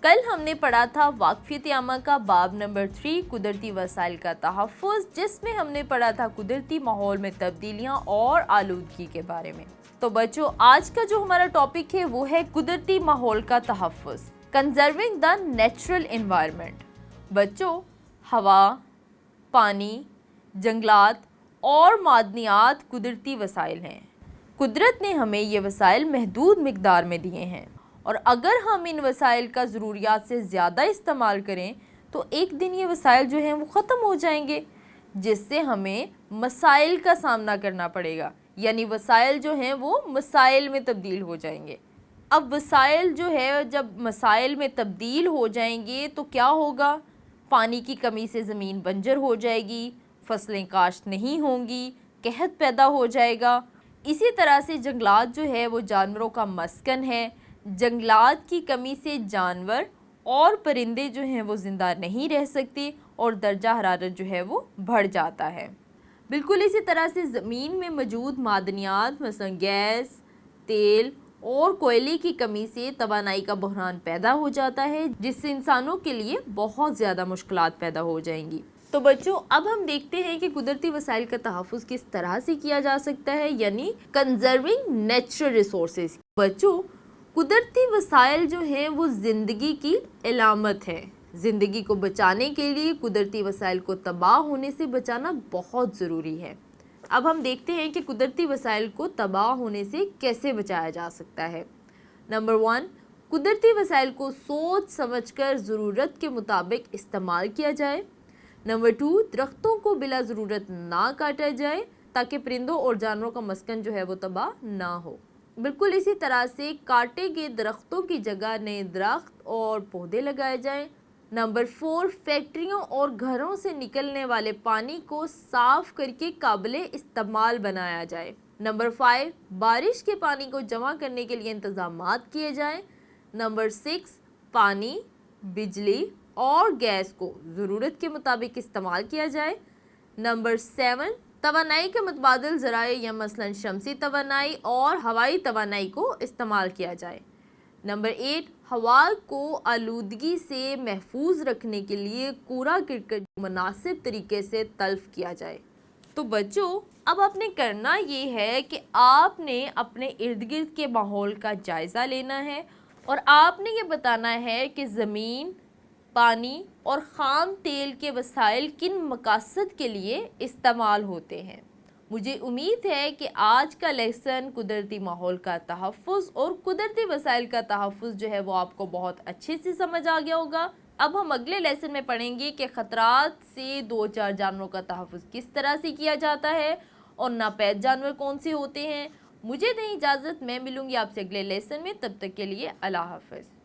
کل ہم نے پڑھا تھا واقفیت عامہ کا باب نمبر 3 قدرتی وسائل کا تحفظ، جس میں ہم نے پڑھا تھا قدرتی ماحول میں تبدیلیاں اور آلودگی کے بارے میں۔ تو بچوں، آج کا جو ہمارا ٹاپک ہے وہ ہے قدرتی ماحول کا تحفظ، کنزرونگ دا نیچرل انوائرمنٹ۔ بچوں، ہوا، پانی، جنگلات اور معدنیات قدرتی وسائل ہیں۔ قدرت نے ہمیں یہ وسائل محدود مقدار میں دیے ہیں، اور اگر ہم ان وسائل کا ضروریات سے زیادہ استعمال کریں تو ایک دن یہ وسائل جو ہیں وہ ختم ہو جائیں گے، جس سے ہمیں مسائل کا سامنا کرنا پڑے گا، یعنی وسائل جو ہیں وہ مسائل میں تبدیل ہو جائیں گے۔ اب وسائل جو ہے جب مسائل میں تبدیل ہو جائیں گے تو کیا ہوگا؟ پانی کی کمی سے زمین بنجر ہو جائے گی، فصلیں کاشت نہیں ہوں گی، قحط پیدا ہو جائے گا۔ اسی طرح سے جنگلات جو ہے وہ جانوروں کا مسکن ہے، جنگلات کی کمی سے جانور اور پرندے جو ہیں وہ زندہ نہیں رہ سکتے اور درجہ حرارت جو ہے وہ بڑھ جاتا ہے۔ بالکل اسی طرح سے زمین میں موجود معدنیات مثلا گیس، تیل اور کوئلے کی کمی سے توانائی کا بحران پیدا ہو جاتا ہے، جس سے انسانوں کے لیے بہت زیادہ مشکلات پیدا ہو جائیں گی۔ تو بچوں، اب ہم دیکھتے ہیں کہ قدرتی وسائل کا تحفظ کس طرح سے کیا جا سکتا ہے، یعنی کنزرونگ نیچرل ریسورسز۔ بچوں، قدرتی وسائل جو ہیں وہ زندگی کی علامت ہے۔ زندگی کو بچانے کے لیے قدرتی وسائل کو تباہ ہونے سے بچانا بہت ضروری ہے۔ اب ہم دیکھتے ہیں کہ قدرتی وسائل کو تباہ ہونے سے کیسے بچایا جا سکتا ہے۔ نمبر 1، قدرتی وسائل کو سوچ سمجھ کر ضرورت کے مطابق استعمال کیا جائے۔ نمبر 2، درختوں کو بلا ضرورت نہ کاٹا جائے تاکہ پرندوں اور جانوروں کا مسکن جو ہے وہ تباہ نہ ہو۔ بالکل اسی طرح سے کاٹے گئے درختوں کی جگہ نئے درخت اور پودے لگائے جائیں۔ نمبر 4، فیکٹریوں اور گھروں سے نکلنے والے پانی کو صاف کر کے قابل استعمال بنایا جائے۔ نمبر 5، بارش کے پانی کو جمع کرنے کے لیے انتظامات کیے جائیں۔ نمبر 6، پانی، بجلی اور گیس کو ضرورت کے مطابق استعمال کیا جائے۔ نمبر 7، توانائی کے متبادل ذرائع یا مثلا شمسی توانائی اور ہوائی توانائی کو استعمال کیا جائے۔ نمبر 8، ہوا کو آلودگی سے محفوظ رکھنے کے لیے کوڑا کرکٹ مناسب طریقے سے تلف کیا جائے۔ تو بچوں، اب آپ نے کرنا یہ ہے کہ آپ نے اپنے ارد گرد کے ماحول کا جائزہ لینا ہے، اور آپ نے یہ بتانا ہے کہ زمین، پانی اور خام تیل کے وسائل کن مقاصد کے لیے استعمال ہوتے ہیں۔ مجھے امید ہے کہ آج کا لیسن قدرتی ماحول کا تحفظ اور قدرتی وسائل کا تحفظ جو ہے وہ آپ کو بہت اچھے سے سمجھ آ گیا ہوگا۔ اب ہم اگلے لیسن میں پڑھیں گے کہ خطرات سے 2-4 جانوروں کا تحفظ کس طرح سے کیا جاتا ہے اور ناپید جانور کون سے ہوتے ہیں۔ مجھے دیں اجازت، میں ملوں گی آپ سے اگلے لیسن میں، تب تک کے لیے اللہ حافظ۔